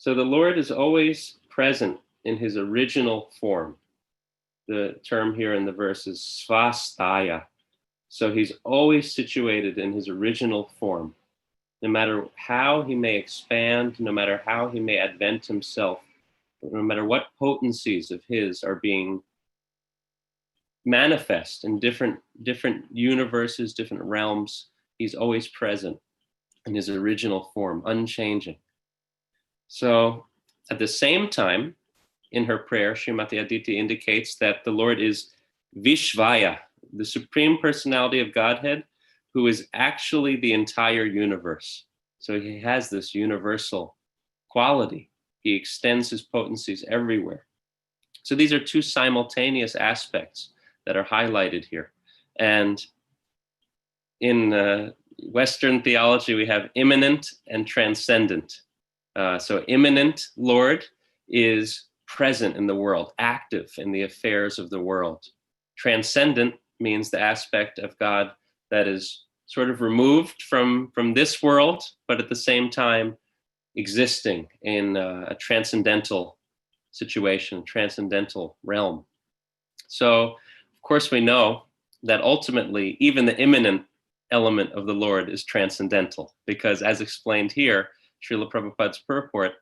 So the Lord is always present in his original form. The term here in the verse is svastaya. So he's always situated in his original form. No matter how he may expand, no matter how he may advent himself, no matter what potencies of his are being manifest in different universes, different realms, he's always present in his original form, unchanging. So at the same time, in her prayer, Srimati Aditi indicates that the Lord is Vishvaya, the Supreme Personality of Godhead, who is actually the entire universe. So he has this universal quality. He extends his potencies everywhere. So these are two simultaneous aspects that are highlighted here. And in Western theology, we have immanent and transcendent. So immanent Lord is present in the world, active in the affairs of the world. Transcendent means the aspect of God that is sort of removed from this world, but at the same time existing in a transcendental situation, transcendental realm. So, of course, we know that ultimately, even the immanent element of the Lord is transcendental, because as explained here, Srila Prabhupada's purport,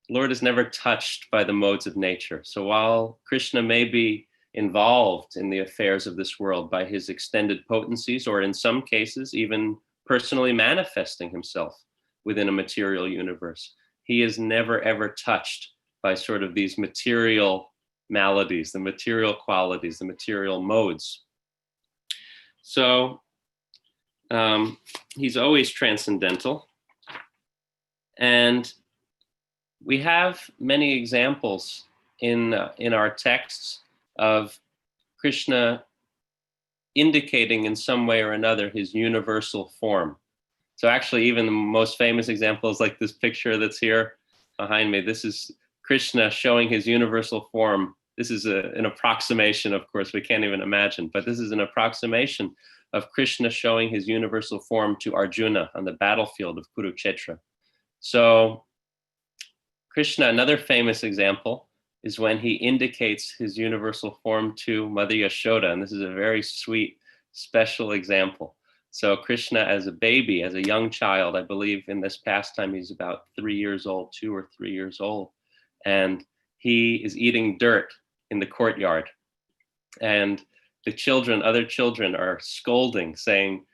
the Lord is never touched by the modes of nature. So while Krishna may be involved in the affairs of this world by his extended potencies, or in some cases, even personally manifesting himself within a material universe, he is never, ever touched by sort of these material maladies, the material qualities, the material modes. So he's always transcendental. And we have many examples in our texts of Krishna indicating in some way or another his universal form. So actually, even the most famous example is like this picture that's here behind me. This is Krishna showing his universal form. This is an approximation, of course, we can't even imagine, but this is an approximation of Krishna showing his universal form to Arjuna on the battlefield of Kurukshetra. So Krishna, another famous example, is when he indicates his universal form to Mother Yashoda, and this is a very sweet, special example. So Krishna as a baby, as a young child, I believe in this pastime he's about 3 years old, 2 or 3 years old, and he is eating dirt in the courtyard. And the children, other children are scolding, saying,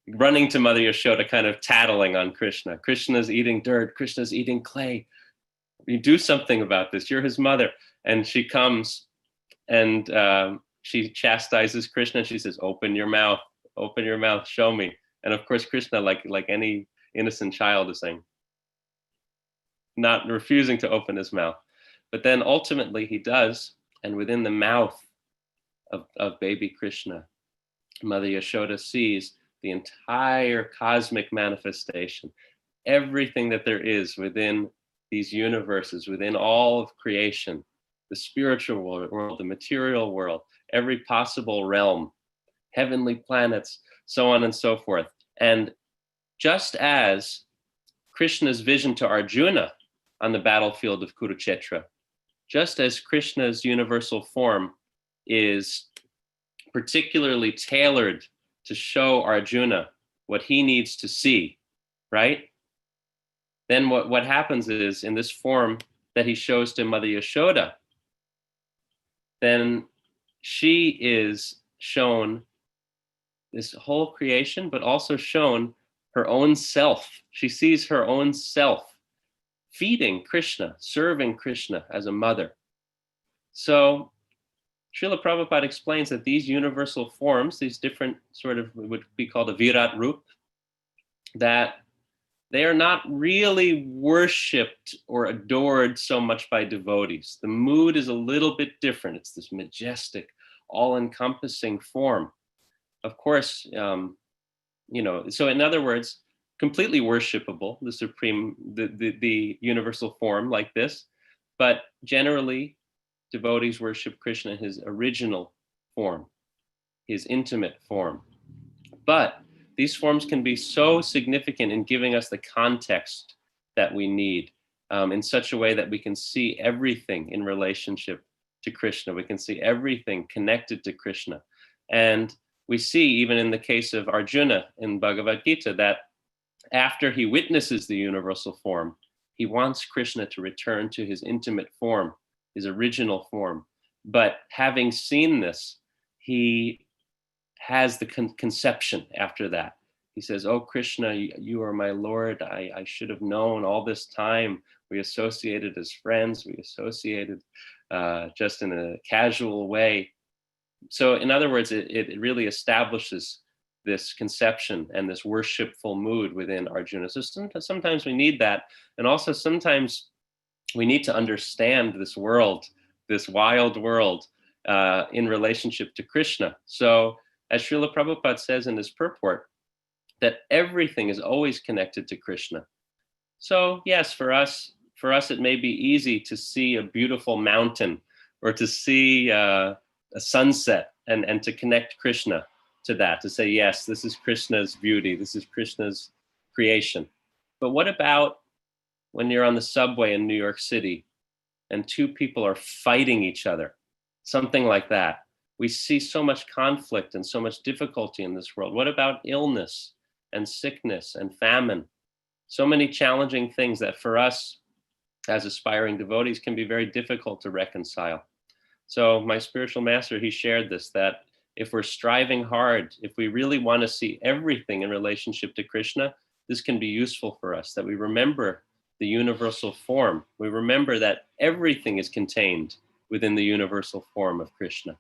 running to Mother Yashoda, kind of tattling on Krishna. Krishna's eating dirt, Krishna's eating clay. You do something about this, you're his mother. And she comes and she chastises Krishna. She says, open your mouth, show me. And of course, Krishna, like any innocent child, is saying, not refusing to open his mouth. But then ultimately he does, and within the mouth of baby Krishna, Mother Yashoda sees the entire cosmic manifestation, everything that there is within these universes, within all of creation, the spiritual world, the material world, every possible realm, heavenly planets, so on and so forth. And just as Krishna's vision to Arjuna on the battlefield of Kurukshetra, just as Krishna's universal form is particularly tailored to show Arjuna what he needs to see, right? Then what happens is, in this form that he shows to Mother Yashoda, then she is shown this whole creation, but also shown her own self. She sees her own self feeding Krishna, serving Krishna as a mother. So Srila Prabhupada explains that these universal forms, these different sort of what would be called a Virat Rup, that they are not really worshipped or adored so much by devotees. The mood is a little bit different. It's this majestic, all-encompassing form. Of course, so in other words, completely worshipable, the supreme, the universal form like this, but generally devotees worship Krishna in his original form, his intimate form. But these forms can be so significant in giving us the context that we need in such a way that we can see everything in relationship to Krishna. We can see everything connected to Krishna. And we see, even in the case of Arjuna in Bhagavad Gita, that after he witnesses the universal form, he wants Krishna to return to his intimate form, his original form. But having seen this, he has the conception after that. He says, "Oh, Krishna, you are my Lord. I should have known all this time. We associated as friends. We associated just in a casual way." So in other words, it really establishes this conception and this worshipful mood within Arjuna. So sometimes we need that. And also sometimes we need to understand this world, this wild world, in relationship to Krishna. So as Srila Prabhupada says in his purport, that everything is always connected to Krishna. So yes, for us it may be easy to see a beautiful mountain or to see a sunset and to connect Krishna to that, to say, yes, this is Krishna's beauty, this is Krishna's creation. But what about when you're on the subway in New York City and two people are fighting each other, something like that? We see so much conflict and so much difficulty in this world. What about illness and sickness and famine? So many challenging things that for us as aspiring devotees can be very difficult to reconcile. So my spiritual master, he shared this, that if we're striving hard, if we really want to see everything in relationship to Krishna, this can be useful for us, that we remember the universal form. We remember that everything is contained within the universal form of Krishna.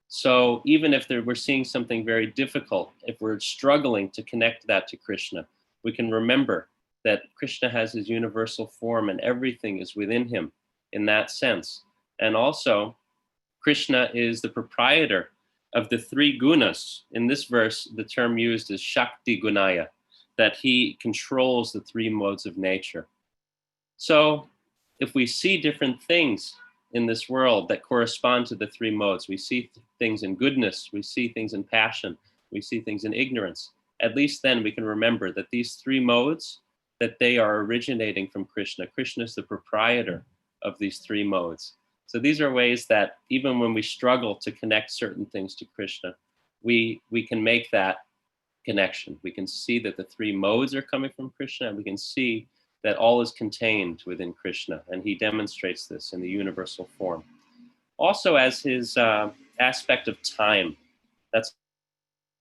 So even if we're seeing something very difficult, if we're struggling to connect that to Krishna, we can remember that Krishna has his universal form and everything is within him in that sense. And also, Krishna is the proprietor of the three gunas. In this verse, the term used is Shakti Gunaya, that he controls the three modes of nature. So if we see different things in this world that correspond to the three modes, we see things in goodness, we see things in passion, we see things in ignorance, at least then we can remember that these three modes, that they are originating from Krishna. Krishna is the proprietor of these three modes. So these are ways that even when we struggle to connect certain things to Krishna, we can make that connection. We can see that the three modes are coming from Krishna, and we can see that all is contained within Krishna, and he demonstrates this in the universal form. Also, as his aspect of time, that's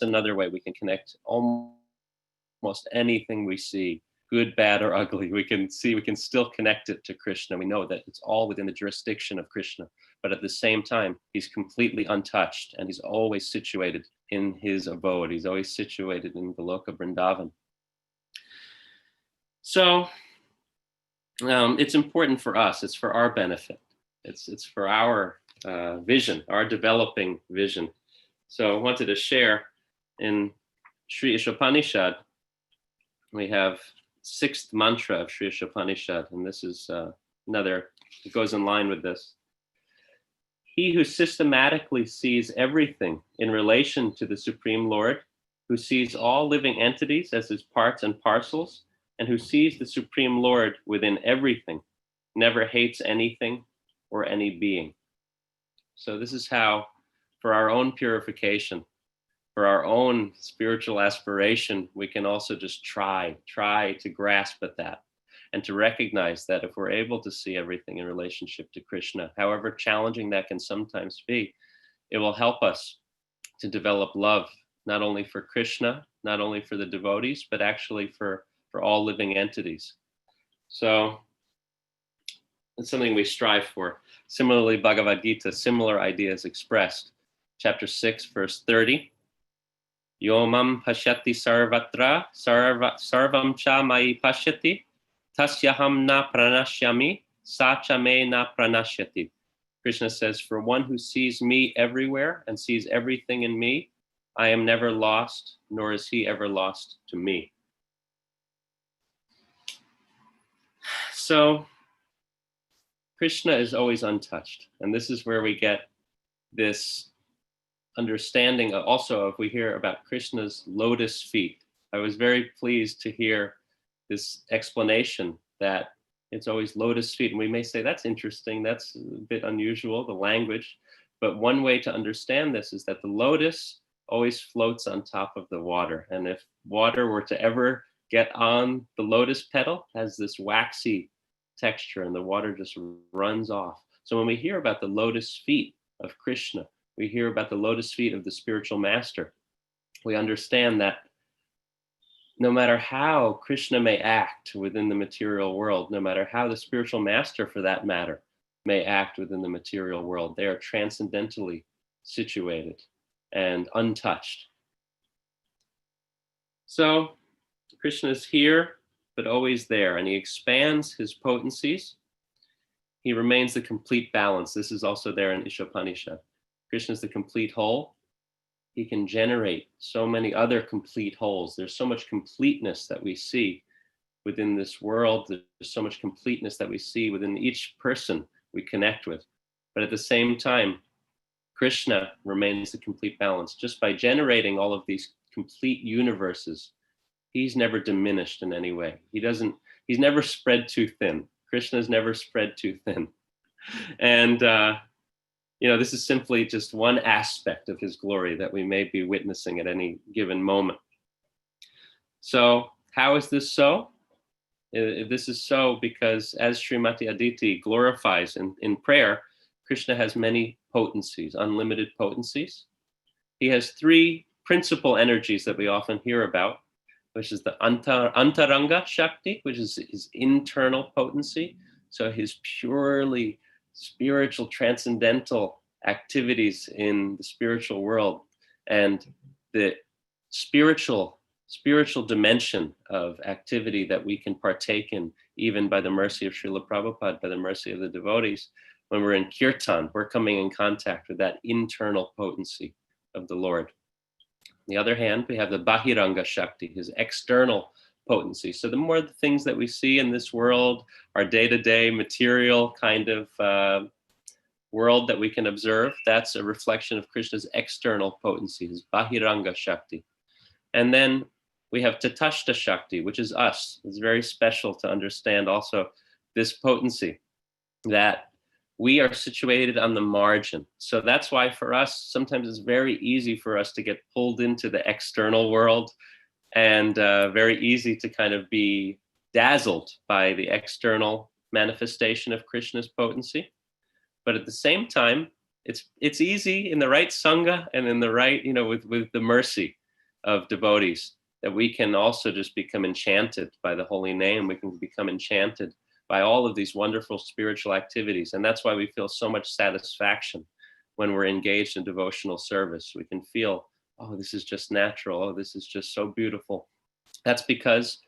another way we can connect almost anything we see, good, bad, or ugly. We can still connect it to Krishna. We know that it's all within the jurisdiction of Krishna, but at the same time, he's completely untouched, and he's always situated in his abode. He's always situated in Goloka Vrindavan. So it's important for us. It's for our benefit. It's for our vision, our developing vision. So I wanted to share in Sri Shopanishad, we have sixth mantra of Sri Shopanishad, and this is another, it goes in line with this. He who systematically sees everything in relation to the Supreme Lord, who sees all living entities as his parts and parcels, and who sees the Supreme Lord within everything, never hates anything or any being. So this is how, for our own purification, for our own spiritual aspiration, we can also just try to grasp at that and to recognize that if we're able to see everything in relationship to Krishna, however challenging that can sometimes be, it will help us to develop love, not only for Krishna, not only for the devotees, but actually for all living entities. So it's something we strive for. Similarly, Bhagavad Gita, similar ideas expressed. Chapter 6, verse 30. Yomam pashyati sarvatra sarvam cha mai pashyati tasyaham na pranashyami sacha me na pranashyati. Krishna says, for one who sees me everywhere and sees everything in me, I am never lost, nor is he ever lost to me. So Krishna is always untouched. And this is where we get this understanding also if we hear about Krishna's lotus feet. I was very pleased to hear this explanation that It's always lotus feet. And we may say, that's interesting. That's a bit unusual, the language. But one way to understand this is that the lotus always floats on top of the water. And if water were to ever get on the lotus petal, it has this waxy texture and the water just runs off. So when we hear about the lotus feet of Krishna, we hear about the lotus feet of the spiritual master, we understand that no matter how Krishna may act within the material world, no matter how the spiritual master, for that matter, may act within the material world, they are transcendentally situated and untouched. So Krishna is here, but always there, and he expands his potencies. He remains the complete balance. This is also there in Shopanishad. Krishna is the complete whole. He can generate so many other complete wholes. There's so much completeness that we see within this world. There's so much completeness that we see within each person we connect with. But at the same time, Krishna remains the complete balance. Just by generating all of these complete universes, he's never diminished in any way. He's never spread too thin. Krishna's never spread too thin. And, this is simply just one aspect of his glory that we may be witnessing at any given moment. So how is this so? This is so because as Srimati Aditi glorifies in prayer, Krishna has many potencies, unlimited potencies. He has three principal energies that we often hear about, which is the Antaranga Shakti, which is his internal potency. So his purely spiritual, transcendental activities in the spiritual world, and the spiritual dimension of activity that we can partake in, even by the mercy of Srila Prabhupada, by the mercy of the devotees. When we're in kirtan, we're coming in contact with that internal potency of the Lord. On the other hand, we have the Bahiranga Shakti, his external potency. So the more the things that we see in this world, our day-to-day material kind of world that we can observe, that's a reflection of Krishna's external potency, his Bahiranga Shakti. And then we have Tatashta Shakti, which is us. It's very special to understand also this potency, that we are situated on the margin. So that's why for us, sometimes it's very easy for us to get pulled into the external world, and very easy to kind of be dazzled by the external manifestation of Krishna's potency. But at the same time, it's easy in the right sangha and in the right, with the mercy of devotees, that we can also just become enchanted by the holy name. We can become enchanted by all of these wonderful spiritual activities. And that's why we feel so much satisfaction when we're engaged in devotional service. We can feel, oh, this is just natural. Oh, this is just so beautiful. That's because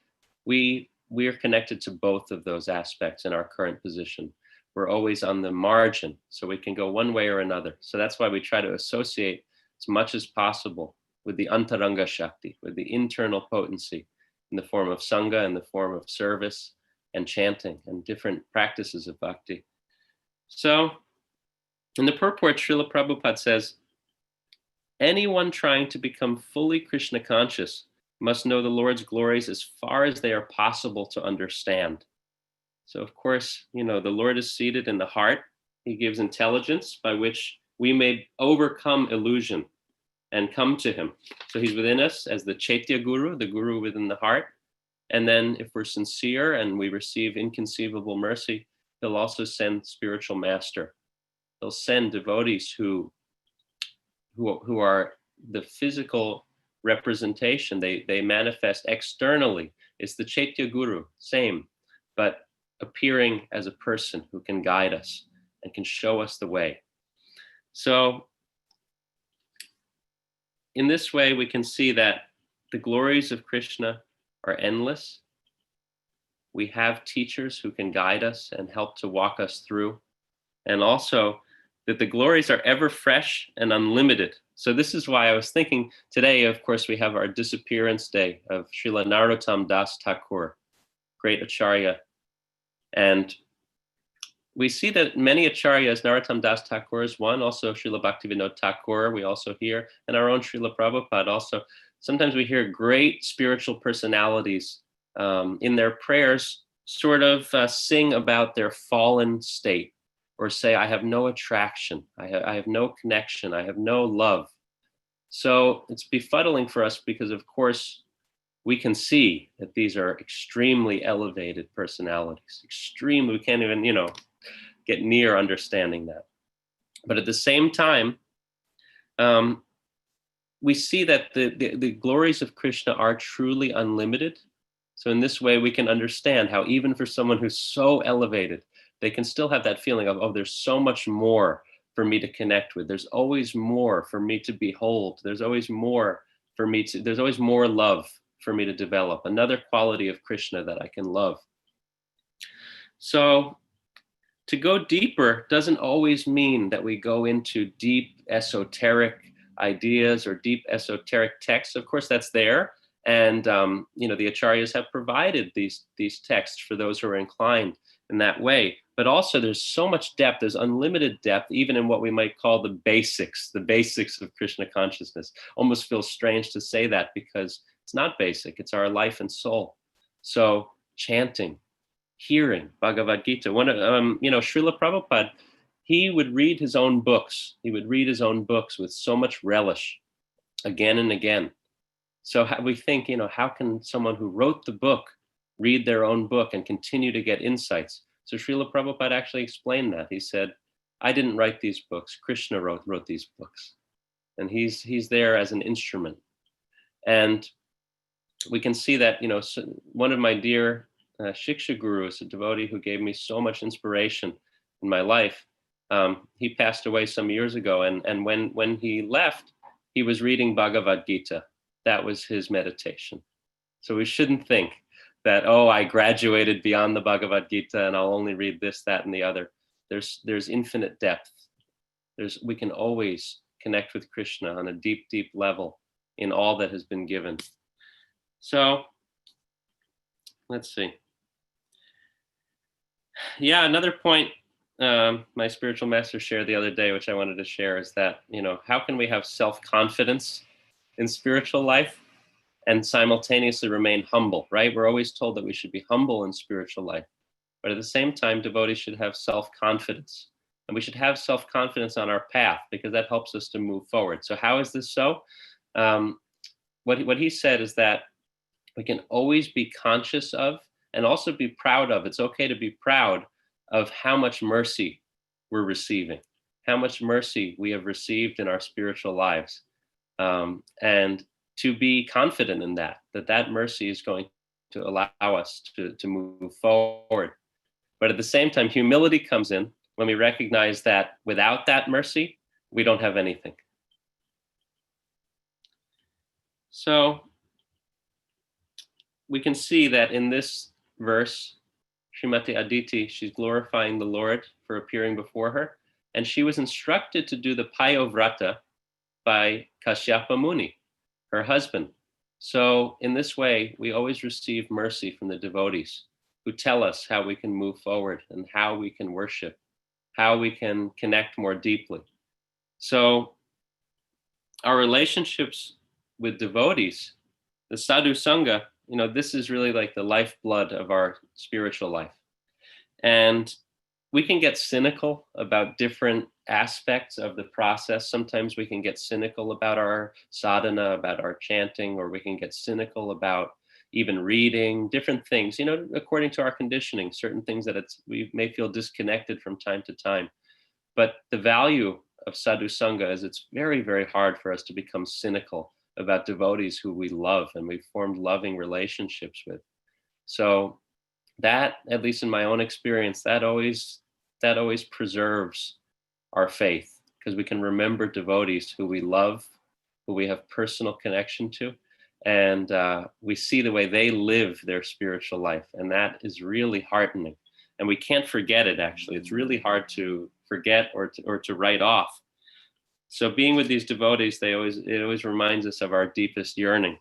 we are connected to both of those aspects in our current position. We're always on the margin, so we can go one way or another. So that's why we try to associate as much as possible with the Antaranga Shakti, with the internal potency in the form of Sangha, in the form of service and chanting and different practices of bhakti. So in the purport, Srila Prabhupada says, anyone trying to become fully Krishna conscious must know the Lord's glories as far as they are possible to understand. So of course, the Lord is seated in the heart. He gives intelligence by which we may overcome illusion and come to him. So he's within us as the Chaitya Guru, the Guru within the heart. And then if we're sincere and we receive inconceivable mercy, he'll also send spiritual master. He'll send devotees who are the physical representation. They manifest externally. It's the Chaitya Guru, same, but appearing as a person who can guide us and can show us the way. So in this way, we can see that the glories of Krishna are endless. We have teachers who can guide us and help to walk us through. And also that the glories are ever fresh and unlimited. So this is why I was thinking today, of course, we have our disappearance day of Srila Narottam Das Thakur, great Acharya. And we see that many Acharyas, Narottam Das Thakur is one, also Srila Bhaktivinoda Thakur, we also hear, and our own Srila Prabhupada also. Sometimes we hear great spiritual personalities in their prayers sort of sing about their fallen state, or say, I have no attraction, I have no connection, I have no love. So it's befuddling for us because, of course, we can see that these are extremely elevated personalities. Extremely, we can't even, get near understanding that. But at the same time, we see that the glories of Krishna are truly unlimited. So in this way, we can understand how even for someone who's so elevated, they can still have that feeling of, oh, there's so much more for me to connect with. There's always more for me to behold. There's always more there's always more love for me to develop. Another quality of Krishna that I can love. So to go deeper doesn't always mean that we go into deep esoteric ideas or deep esoteric texts. Of course, that's there. And, the acharyas have provided these texts for those who are inclined in that way. But also there's so much depth, there's unlimited depth, even in what we might call the basics of Krishna consciousness. Almost feels strange to say that because it's not basic, it's our life and soul. So chanting, hearing Bhagavad Gita. Srila Prabhupada, he would read his own books. He would read his own books with so much relish again and again. So we think, how can someone who wrote the book read their own book and continue to get insights? So Srila Prabhupada actually explained that. He said, I didn't write these books. Krishna wrote these books. And he's there as an instrument. And we can see that, one of my dear Shiksha gurus, a devotee who gave me so much inspiration in my life, he passed away some years ago. And when he left, he was reading Bhagavad Gita. That was his meditation. So we shouldn't think that, I graduated beyond the Bhagavad Gita and I'll only read this, that, and the other. There's infinite depth. We can always connect with Krishna on a deep, deep level in all that has been given. So let's see. Yeah, another point my spiritual master shared the other day, which I wanted to share, is that, how can we have self-confidence in spiritual life and simultaneously remain humble, right? We're always told that we should be humble in spiritual life, but at the same time, devotees should have self-confidence. And we should have self-confidence on our path because that helps us to move forward. So how is this so? What he said is that we can always be conscious of and also be proud of. It's okay to be proud of how much mercy we're receiving, how much mercy we have received in our spiritual lives. And to be confident in that mercy is going to allow us to move forward. But at the same time, humility comes in when we recognize that without that mercy, we don't have anything. So we can see that in this verse, Srimati Aditi, she's glorifying the Lord for appearing before her. And she was instructed to do the Payovrata by Kashyapa Muni, her husband. So in this way, we always receive mercy from the devotees who tell us how we can move forward and how we can worship, how we can connect more deeply. So our relationships with devotees, the sadhu sangha, this is really like the lifeblood of our spiritual life. And we can get cynical about different aspects of the process. Sometimes we can get cynical about our sadhana, about our chanting, or we can get cynical about even reading, different things, according to our conditioning, certain things that we may feel disconnected from time to time. But the value of sadhu sangha is it's very, very hard for us to become cynical about devotees who we love and we've formed loving relationships with. So that, at least in my own experience, that always preserves our faith, because we can remember devotees who we love, who we have personal connection to, and we see the way they live their spiritual life, and that is really heartening. And we can't forget it, actually. It's really hard to forget or to write off. So being with these devotees, it always reminds us of our deepest yearning.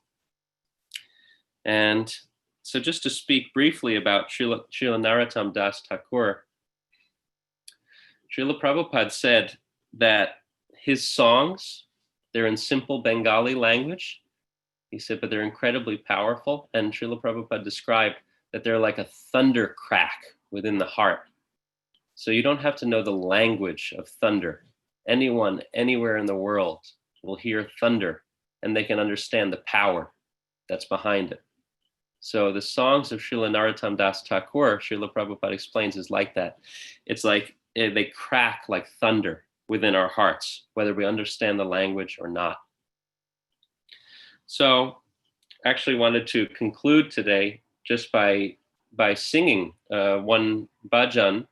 And so just to speak briefly about Srila Narottam Das Thakur, Srila Prabhupada said that his songs, they're in simple Bengali language. He said, but they're incredibly powerful. And Srila Prabhupada described that they're like a thunder crack within the heart. So you don't have to know the language of thunder. Anyone, anywhere in the world will hear thunder, and they can understand the power that's behind it. So the songs of Srila Narottam Das Thakur, Srila Prabhupada explains, is like that. It's like they crack like thunder within our hearts, whether we understand the language or not. So I actually wanted to conclude today just by singing one bhajan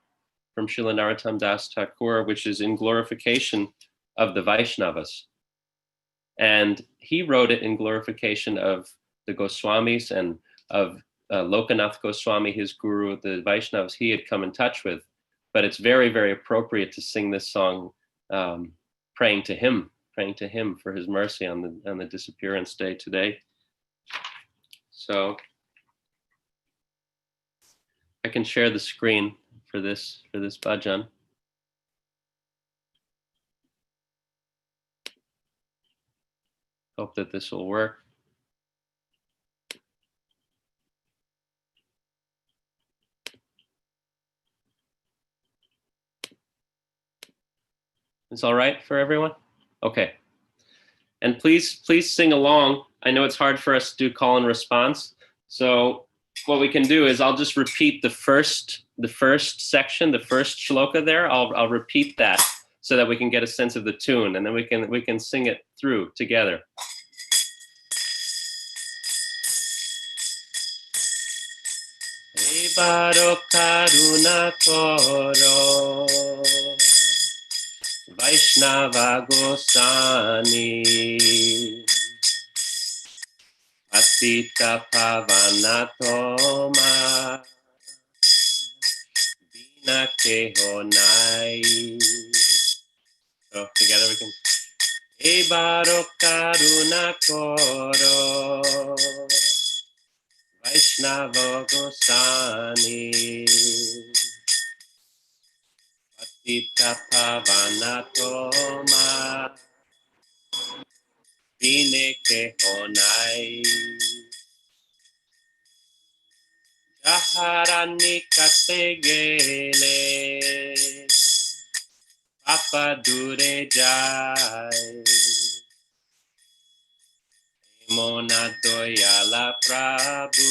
from Srila Narottam Das Thakur, which is in glorification of the Vaishnavas. And he wrote it in glorification of the Goswamis and of Lokanath Goswami, his guru, the Vaishnavas he had come in touch with. But it's very, very appropriate to sing this song, praying to him for his mercy on the disappearance day today. So I can share the screen for this bhajan. Hope that this will work. It's all right for everyone? Okay. And please sing along. I know it's hard for us to do call and response. So what we can do is I'll just repeat the first section, the first shloka there. I'll repeat that so that we can get a sense of the tune, and then we can sing it through together. Ebaro karuna koro Vaishnava Gosani Patita Pavana Toma Dina Kehonai. So together we can Ebaro Karuna Koro Vaishnava Gosani Patita Pavana Toma Dina Kehonai. Jaharani kategele Papa dure jai Mona doyala Prabhu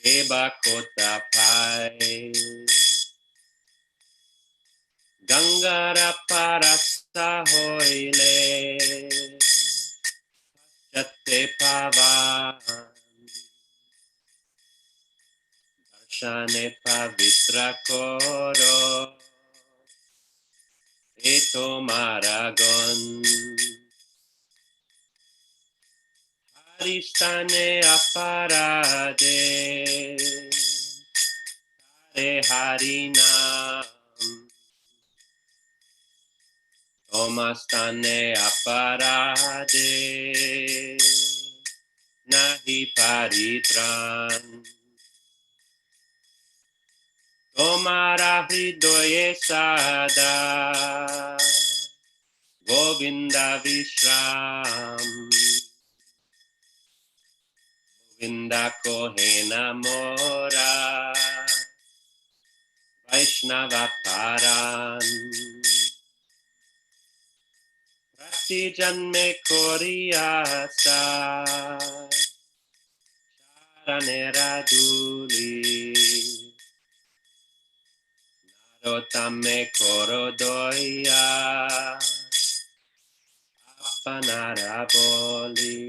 Eba kota pai Gangara parasta hoile Jate pavan Darshane pavitra koro Eto maragon Haristane aparade Hare Harinam Tomastane aparade Nahi paritran Tomara hridoye sada Govinda Vishram Govinda Kohena Mora Vaishnava Paran Prati Janme Koriyasa Sharanera Duli Narotame Korodoya Apanaraboli.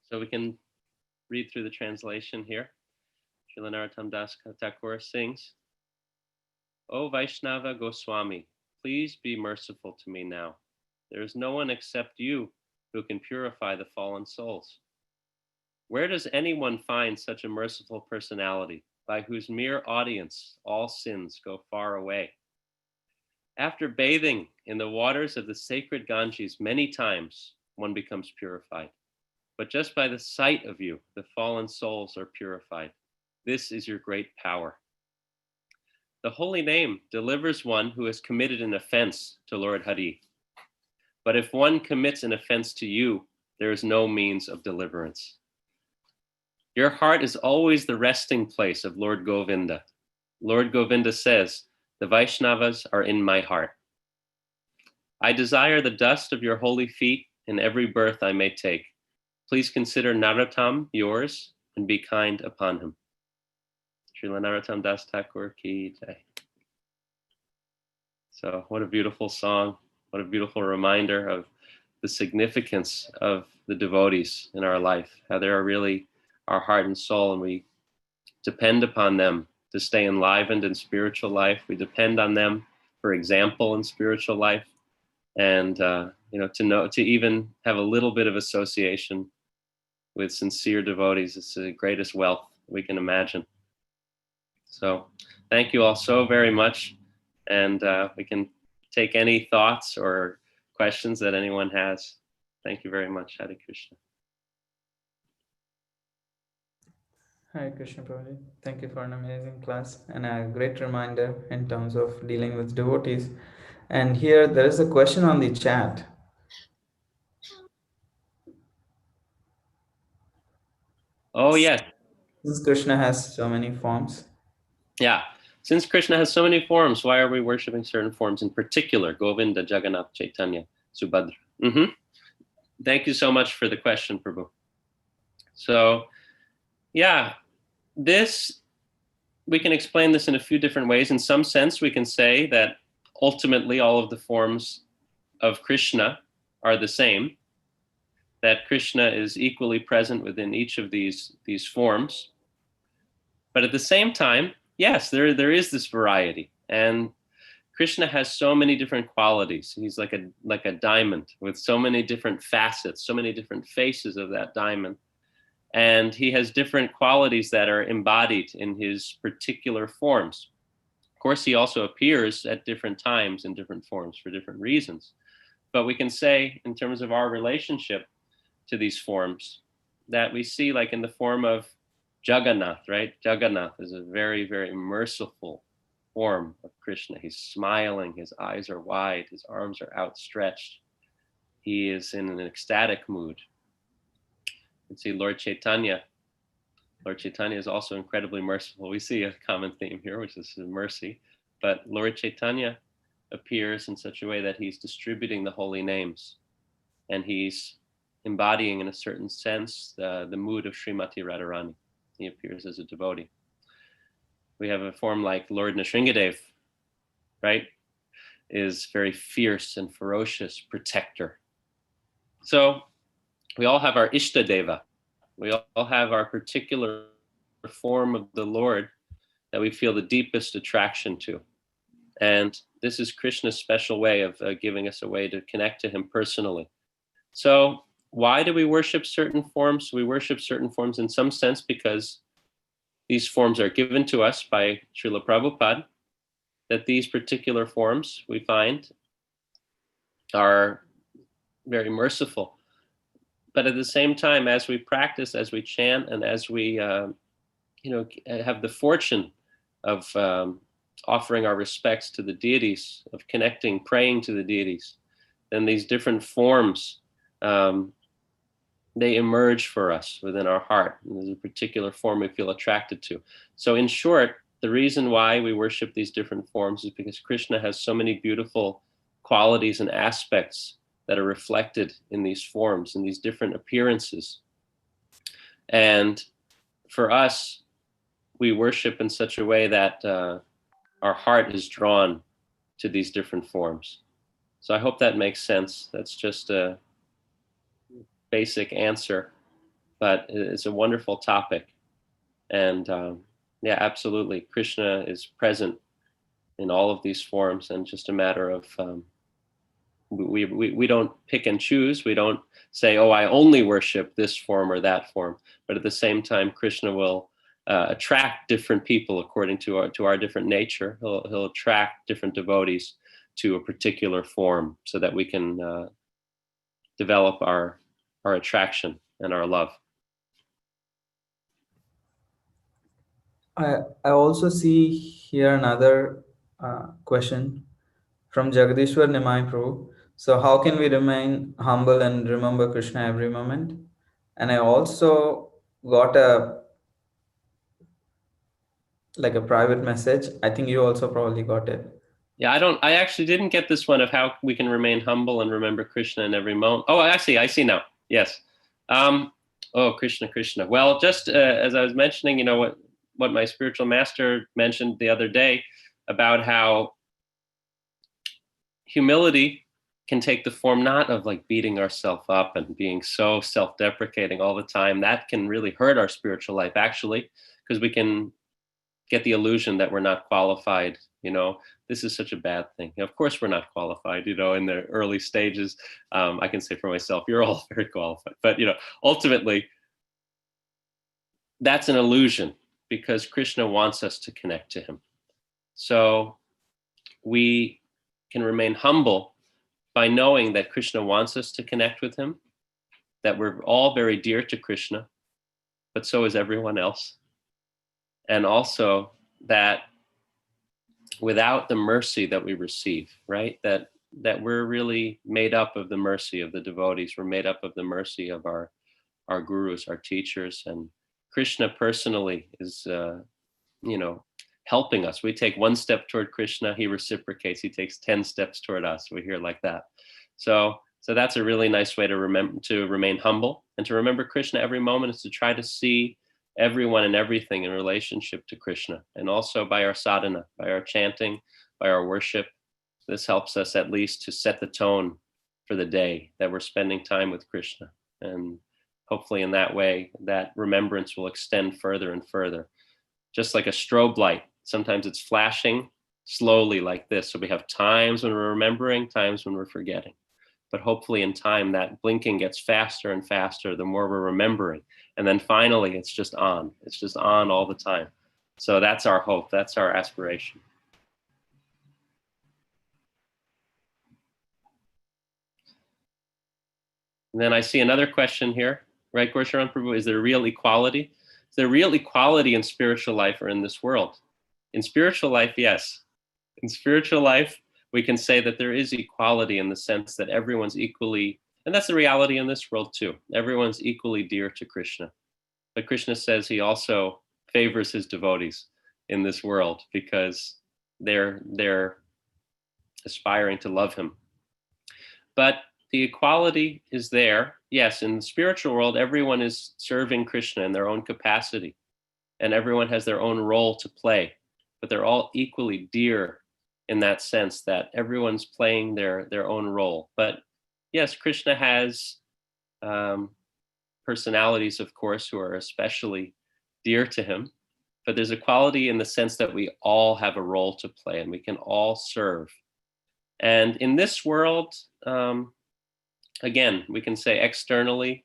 So we can read through the translation here. Srila Narottam Das Thakur sings, O Vaishnava Goswami, please be merciful to me now. There is no one except you who can purify the fallen souls. Where does anyone find such a merciful personality, by whose mere audience all sins go far away? After bathing in the waters of the sacred Ganges many times, one becomes purified. But just by the sight of you, the fallen souls are purified. This is your great power. The holy name delivers one who has committed an offense to Lord Hari. But if one commits an offense to you, there is no means of deliverance. Your heart is always the resting place of Lord Govinda. Lord Govinda says, the Vaishnavas are in my heart. I desire the dust of your holy feet in every birth I may take. Please consider Narottam yours and be kind upon him. Srila Narottam Das Thakur ki jai. So what a beautiful song. What a beautiful reminder of the significance of the devotees in our life, how they are really our heart and soul, and we depend upon them to stay enlivened in spiritual life. We depend on them for example in spiritual life, and to even have a little bit of association with sincere devotees is the greatest wealth we can imagine. So thank you all so very much, and we can take any thoughts or questions that anyone has. Thank you very much. Hare Krishna. Hi Krishna Prabhuji. Thank you for an amazing class and a great reminder in terms of dealing with devotees. And here there is a question on the chat. Oh, yes. Since Krishna has so many forms. Yeah. Since Krishna has so many forms, why are we worshiping certain forms in particular? Govinda, Jagannath, Chaitanya, Subhadra. Thank you so much for the question, Prabhu. So, yeah, we can explain this in a few different ways. In some sense, we can say that ultimately all of the forms of Krishna are the same, that Krishna is equally present within each of these forms. But at the same time, yes, there is this variety, and Krishna has so many different qualities. He's like a diamond with so many different facets, so many different faces of that diamond. And he has different qualities that are embodied in his particular forms. Of course, he also appears at different times in different forms for different reasons. But we can say, in terms of our relationship to these forms, that we see like in the form of Jagannath, right? Jagannath is a very, very merciful form of Krishna. He's smiling, his eyes are wide, his arms are outstretched. He is in an ecstatic mood. You can see Lord Chaitanya. Lord Chaitanya is also incredibly merciful. We see a common theme here, which is mercy. But Lord Chaitanya appears in such a way that he's distributing the holy names, and he's embodying, in a certain sense, the mood of Srimati Radharani. He appears as a devotee. We have a form like Lord Nrsingadev, right? Is very fierce and ferocious protector. So we all have our Ishtadeva. We all have our particular form of the Lord that we feel the deepest attraction to. And this is Krishna's special way of giving us a way to connect to him personally. So why do we worship certain forms? We worship certain forms in some sense because these forms are given to us by Srila Prabhupada, that these particular forms we find are very merciful. But at the same time, as we practice, as we chant, and as we have the fortune of offering our respects to the deities, of connecting, praying to the deities, then these different forms, they emerge for us within our heart. And there's a particular form we feel attracted to. So in short, the reason why we worship these different forms is because Krishna has so many beautiful qualities and aspects that are reflected in these forms, in these different appearances. And for us, we worship in such a way that our heart is drawn to these different forms. So I hope that makes sense. That's just a basic answer, but it's a wonderful topic. And yeah, absolutely. Krishna is present in all of these forms, and just a matter of we don't pick and choose. We don't say, oh, I only worship this form or that form. But at the same time, Krishna will attract different people according to our different nature. He'll attract different devotees to a particular form so that we can develop our attraction and our love. I also see here another question from Jagadishwar Nimai Prabhu. So how can we remain humble and remember Krishna every moment? And I also got a like a private message. I think you also probably got it. Yeah, I actually didn't get this one of how we can remain humble and remember Krishna in every moment. Oh, I see now. Yes. Oh, Krishna, Krishna. Well, just as I was mentioning, what my spiritual master mentioned the other day about how humility can take the form not of like beating ourselves up and being so self-deprecating all the time. That can really hurt our spiritual life, actually, because we can get the illusion that we're not qualified. This is such a bad thing. Of course we're not qualified, in the early stages. I can say for myself, you're all very qualified, but ultimately that's an illusion, because Krishna wants us to connect to him. So we can remain humble by knowing that Krishna wants us to connect with him, that we're all very dear to Krishna, but so is everyone else. And also that without the mercy that we receive, right? That we're really made up of the mercy of the devotees. We're made up of the mercy of our gurus, our teachers, and Krishna personally is, helping us. We take one step toward Krishna, he reciprocates. He takes 10 steps toward us. We hear like that. So that's a really nice way to remain humble, and to remember Krishna every moment is to try to see everyone and everything in relationship to Krishna. And also by our sadhana, by our chanting, by our worship, this helps us at least to set the tone for the day, that we're spending time with Krishna. And hopefully in that way, that remembrance will extend further and further. Just like a strobe light, sometimes it's flashing slowly like this. So we have times when we're remembering, times when we're forgetting. But hopefully in time, that blinking gets faster and faster the more we're remembering. And then finally, it's just on. It's just on all the time. So that's our hope. That's our aspiration. And then I see another question here, right, Gorsharan Prabhu? Is there real equality? Is there real equality in spiritual life or in this world? In spiritual life, yes. In spiritual life, we can say that there is equality in the sense that everyone's equally, and that's the reality in this world too. Everyone's equally dear to Krishna. But Krishna says he also favors his devotees in this world because they're aspiring to love him. But the equality is there. Yes, in the spiritual world, everyone is serving Krishna in their own capacity, and everyone has their own role to play, but they're all equally dear in that sense that everyone's playing their own role. But yes, Krishna has personalities, of course, who are especially dear to him, but there's equality in the sense that we all have a role to play and we can all serve. And in this world, again, we can say externally,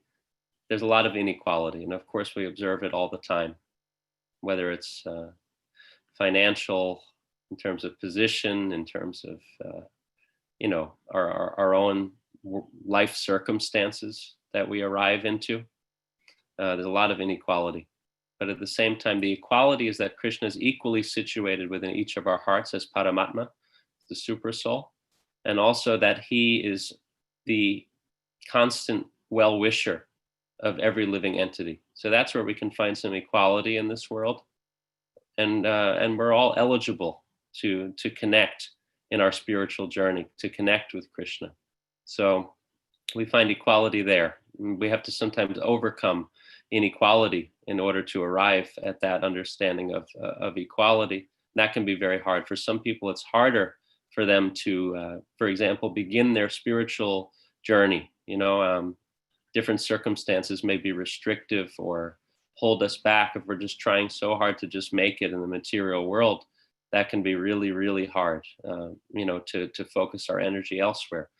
there's a lot of inequality. And of course, we observe it all the time, whether it's financial, in terms of position, in terms of, our own life circumstances that we arrive into. There's a lot of inequality. But at the same time, the equality is that Krishna is equally situated within each of our hearts as Paramatma, the super soul, and also that he is the constant well-wisher of every living entity. So that's where we can find some equality in this world. And we're all eligible to connect in our spiritual journey, to connect with Krishna. So we find equality there. We have to sometimes overcome inequality in order to arrive at that understanding of equality. That can be very hard. For some people, it's harder for them to, for example, begin their spiritual journey. Different circumstances may be restrictive or hold us back if we're just trying so hard to just make it in the material world. That can be really, really hard, to focus our energy elsewhere.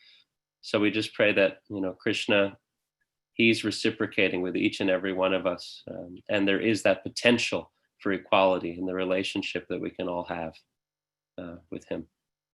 So we just pray that, Krishna, he's reciprocating with each and every one of us. And there is that potential for equality in the relationship that we can all have with him.